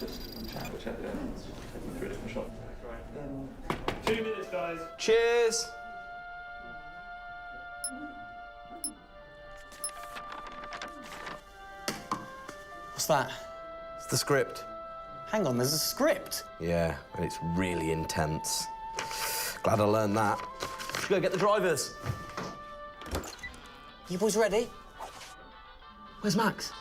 We'll check the onions. Take them through a different shop. Right. 2 minutes, guys. Cheers. What's that? It's the script. Hang on, there's a script? Yeah, and it's really intense. Glad I learned that. Let's go get the drivers. You boys ready? Where's Max?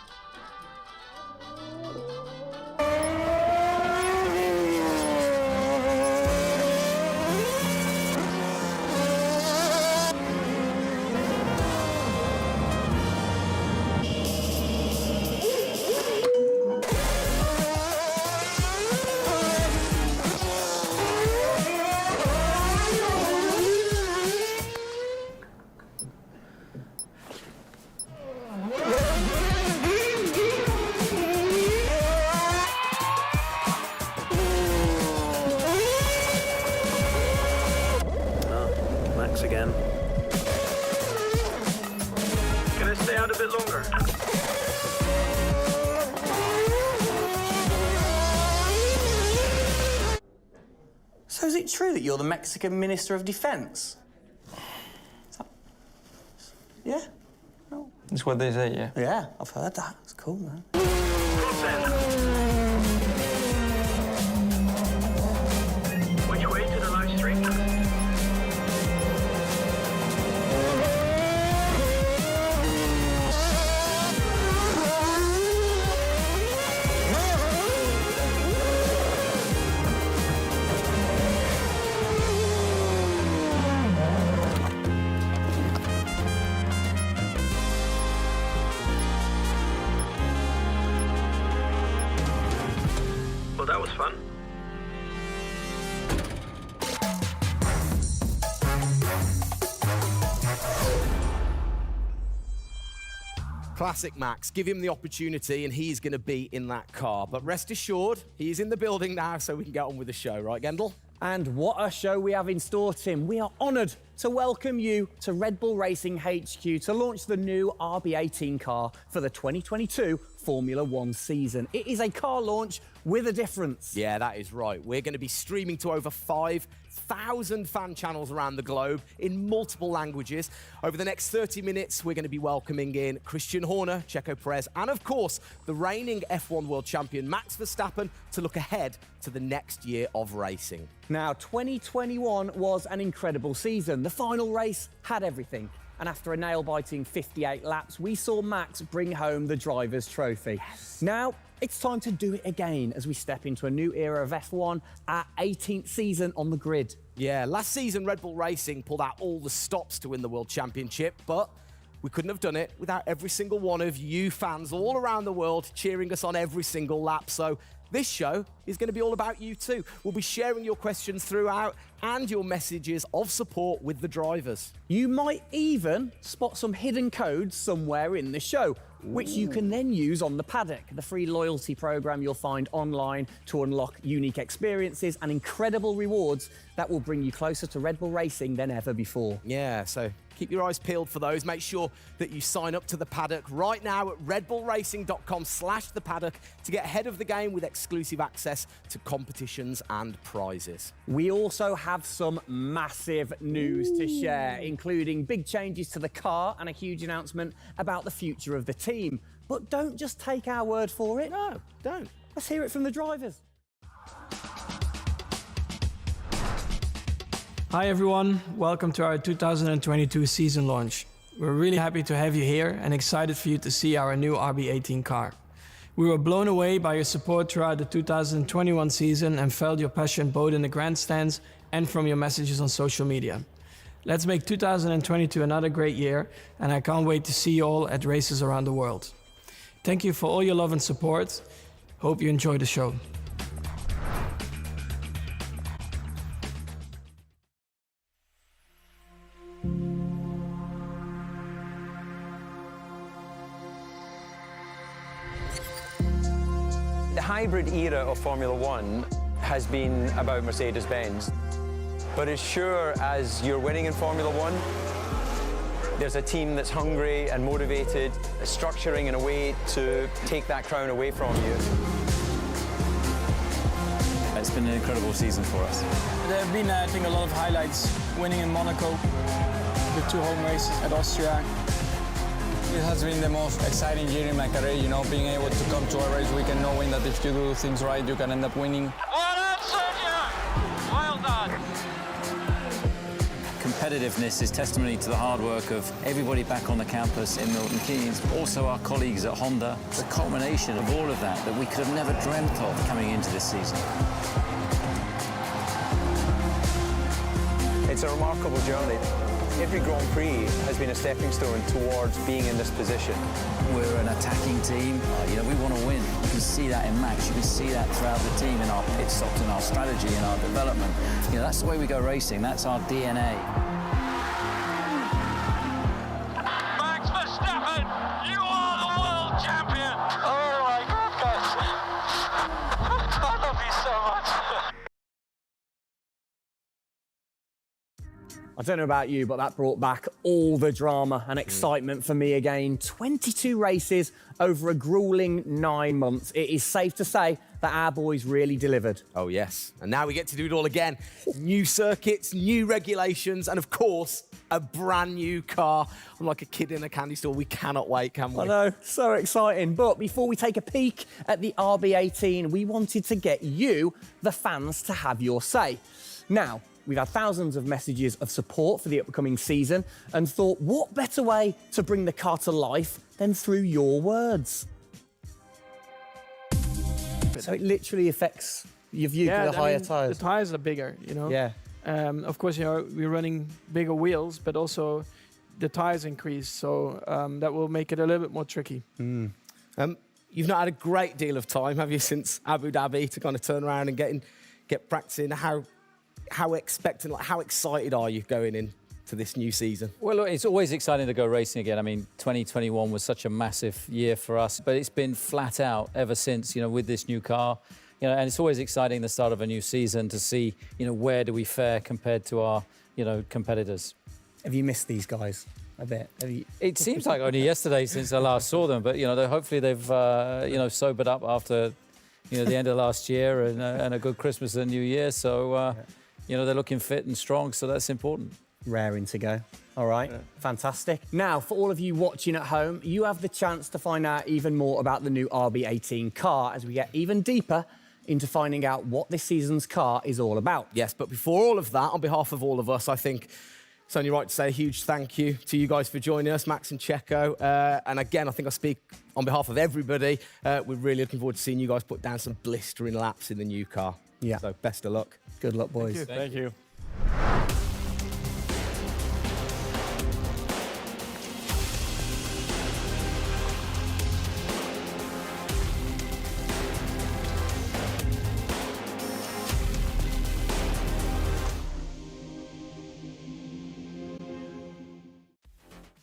Again. Can I stay out a bit longer? So is it true that you're the Mexican Minister of Defence? Yeah? No. That's what they say, yeah. Yeah, I've heard that. It's cool, man. Which way to the live stream? Well, that was fun. Classic Max. Give him the opportunity and he's going to be in that car. But rest assured, he's in the building now, so we can get on with the show. Right, Gendel? And what a show we have in store, Tim. We are honoured to welcome you to Red Bull Racing HQ to launch the new RB18 car for the 2022 Formula One season. It is a car launch with a difference. Yeah, that is right. We're going to be streaming to over 5 1,000 fan channels around the globe in multiple languages. Over the next 30 minutes, we're going to be welcoming in Christian Horner, Checo Perez, and of course, the reigning F1 world champion Max Verstappen to look ahead to the next year of racing. Now, 2021 was an incredible season. The final race had everything. And after a nail-biting 58 laps, we saw Max bring home the Drivers' Trophy. Yes. Now, it's time to do it again as we step into a new era of F1, our 18th season on the grid. Yeah, last season Red Bull Racing pulled out all the stops to win the World Championship, but we couldn't have done it without every single one of you fans all around the world cheering us on every single lap. So this show is going to be all about you too. We'll be sharing your questions throughout and your messages of support with the drivers. You might even spot some hidden codes somewhere in the show, which you can then use on the paddock, the free loyalty program you'll find online to unlock unique experiences and incredible rewards that will bring you closer to Red Bull Racing than ever before. Yeah, so keep your eyes peeled for those. Make sure that you sign up to the paddock right now at redbullracing.com/the paddock to get ahead of the game with exclusive access to competitions and prizes. We also have some massive news to share, including big changes to the car and a huge announcement about the future of the team. But don't just take our word for it. No, don't. Let's hear it from the drivers. Hi everyone, welcome to our 2022 season launch. We're really happy to have you here and excited for you to see our new RB18 car. We were blown away by your support throughout the 2021 season and felt your passion both in the grandstands and from your messages on social media. Let's make 2022 another great year, and I can't wait to see you all at races around the world. Thank you for all your love and support. Hope you enjoy the show. The hybrid era of Formula One has been about Mercedes-Benz. But as sure as you're winning in Formula One, there's a team that's hungry and motivated, structuring in a way to take that crown away from you. It's been an incredible season for us. There have been, I think, a lot of highlights. Winning in Monaco, the 2 home races at Austria. It has been the most exciting year in my career, you know, being able to come to a race weekend knowing that if you do things right, you can end up winning. Well done, Sergio! Well done. Competitiveness is testimony to the hard work of everybody back on the campus in Milton Keynes, also our colleagues at Honda. It's a culmination of all of that we could have never dreamt of coming into this season. It's a remarkable journey. Every Grand Prix has been a stepping stone towards being in this position. We're an attacking team. We want to win. You can see that in Max. You can see that throughout the team in our pit stops, in our strategy, in our development. That's the way we go racing. That's our DNA. Max Verstappen, you are the world champion! Oh my goodness! I love you so much. I don't know about you, but that brought back all the drama and excitement for me again. 22 races over a grueling 9 months. It is safe to say that our boys really delivered. Oh yes, and now we get to do it all again. New circuits, new regulations, and of course, a brand new car. I'm like a kid in a candy store. We cannot wait, can we? I know, so exciting. But before we take a peek at the RB18, we wanted to get you, the fans, to have your say. Now, we've had thousands of messages of support for the upcoming season and thought, what better way to bring the car to life than through your words? So it literally affects your view to the higher tyres. The tyres are bigger, Yeah. Of course, we're running bigger wheels, but also the tyres increase, so that will make it a little bit more tricky. You've not had a great deal of time, have you, since Abu Dhabi to kind of turn around and get practicing? How expectant, how excited are you going into this new season? Well, look, it's always exciting to go racing again. I mean, 2021 was such a massive year for us, but it's been flat out ever since, with this new car. And it's always exciting the start of a new season to see, where do we fare compared to our, competitors. Have you missed these guys a bit? It seems like only yesterday since I last saw them, but, hopefully they've, sobered up after, the end of last year and a good Christmas and New Year. So, you know, they're looking fit and strong, so that's important. Raring to go. All right, fantastic. Now, for all of you watching at home, you have the chance to find out even more about the new RB18 car as we get even deeper into finding out what this season's car is all about. Yes, but before all of that, on behalf of all of us, I think it's only right to say a huge thank you to you guys for joining us, Max and Checo. And again, I think I speak on behalf of everybody. We're really looking forward to seeing you guys put down some blistering laps in the new car. Yeah. So best of luck. Good luck, boys. Thank you.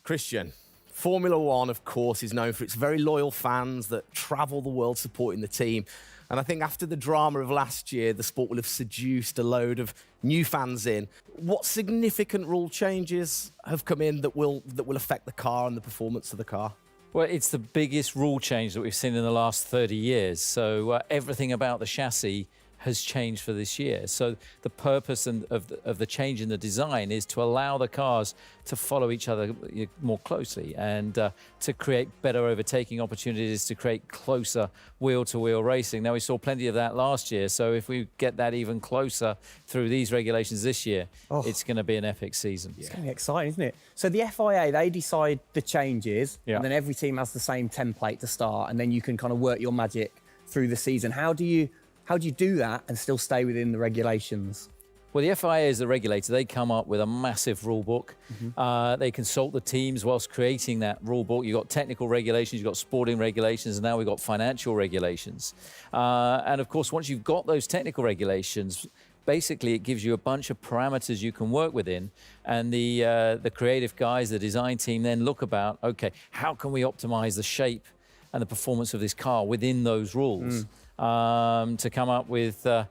Christian, Formula One, of course, is known for its very loyal fans that travel the world supporting the team. And I think after the drama of last year, the sport will have seduced a load of new fans in. What significant rule changes have come in that will affect the car and the performance of the car? Well, it's the biggest rule change that we've seen in the last 30 years. So everything about the chassis has changed for this year. So the purpose of the change in the design is to allow the cars to follow each other more closely and to create better overtaking opportunities, to create closer wheel-to-wheel racing. Now, we saw plenty of that last year, so if we get that even closer through these regulations this year, it's going to be an epic season. It's going to be exciting, isn't it? So the FIA, they decide the changes, and then every team has the same template to start, and then you can kind of work your magic through the season. How do you do that and still stay within the regulations? Well, the FIA is the regulator. They come up with a massive rule book. They consult the teams whilst creating that rule book. You've got technical regulations, you've got sporting regulations, and now we've got financial regulations. And of course, once you've got those technical regulations, basically it gives you a bunch of parameters you can work within. And the creative guys, the design team, then look about, okay, how can we optimize the shape and the performance of this car within those rules? To come up with, the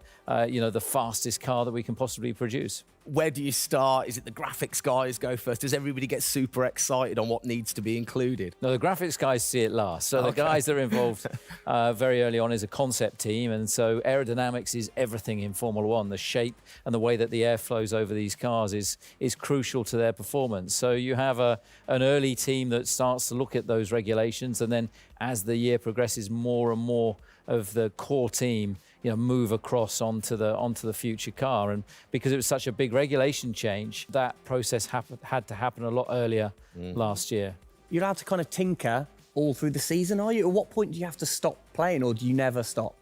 fastest car that we can possibly produce. Where do you start? Is it the graphics guys go first? Does everybody get super excited on what needs to be included? No, the graphics guys see it last. So the guys that are involved very early on is a concept team. And so aerodynamics is everything in Formula One. The shape and the way that the air flows over these cars is crucial to their performance. So you have an early team that starts to look at those regulations. And then as the year progresses, more and more of the core team move across onto the future car. And because it was such a big regulation change, that process had to happen a lot earlier last year. You're allowed to kind of tinker all through the season, are you? At what point do you have to stop playing, or do you never stop?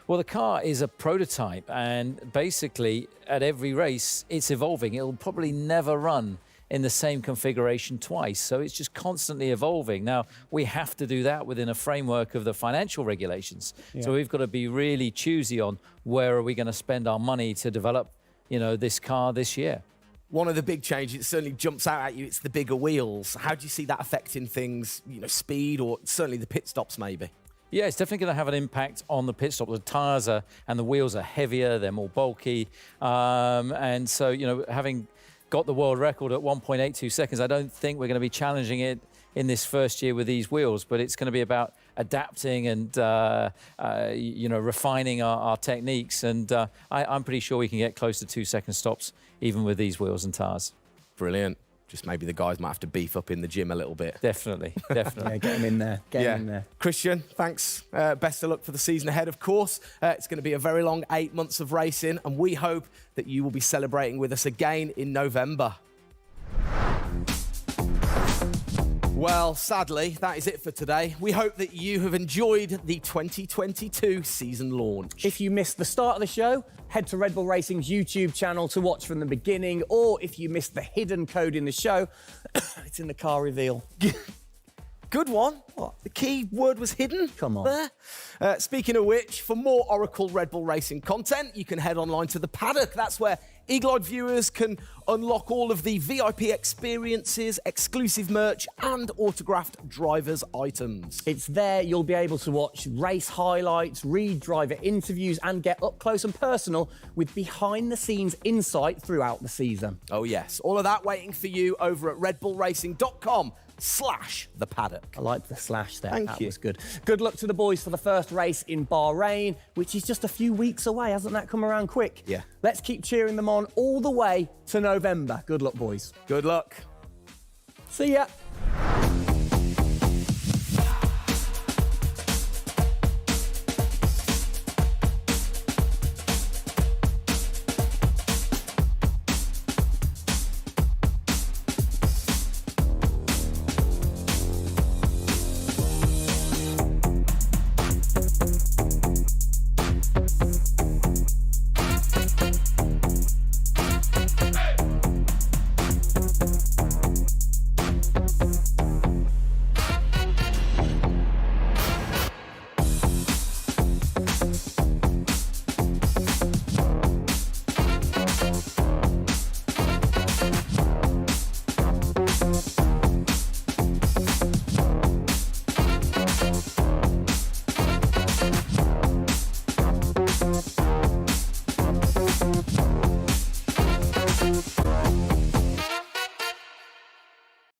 Well, the car is a prototype, and basically at every race it's evolving. It'll probably never run in the same configuration twice. So it's just constantly evolving. Now, we have to do that within a framework of the financial regulations. So we've got to be really choosy on where are we going to spend our money to develop, this car this year. One of the big changes that certainly jumps out at you, it's the bigger wheels. How do you see that affecting things, speed, or certainly the pit stops maybe? Yeah, it's definitely going to have an impact on the pit stop. The tyres and the wheels are heavier, they're more bulky. And so, having got the world record at 1.82 seconds, I don't think we're going to be challenging it in this first year with these wheels, but it's going to be about adapting and refining our techniques. And I'm pretty sure we can get close to 2-second stops even with these wheels and tyres. Brilliant. Just maybe the guys might have to beef up in the gym a little bit. Definitely. Yeah, get them in there. Get them in there. Christian, thanks. Best of luck for the season ahead, of course. It's going to be a very long 8 months of racing, and we hope that you will be celebrating with us again in November. Well, sadly, that is it for today. We hope that you have enjoyed the 2022 season launch. If you missed the start of the show, head to Red Bull Racing's YouTube channel to watch from the beginning, or if you missed the hidden code in the show, it's in the car reveal. Good one. What? The key word was hidden? Come on. There. Speaking of which, for more Oracle Red Bull Racing content, you can head online to the paddock. That's where eagle-eyed viewers can unlock all of the VIP experiences, exclusive merch, and autographed drivers' items. It's there you'll be able to watch race highlights, read driver interviews, and get up close and personal with behind-the-scenes insight throughout the season. Oh, yes. All of that waiting for you over at redbullracing.com/the paddock. I like the slash there. Thank that you. was good. Good luck to the boys for the first race in Bahrain, which is just a few weeks away. Hasn't that come around quick? Yeah. Let's keep cheering them on. on all the way to November. Good luck, boys. Good luck. See ya.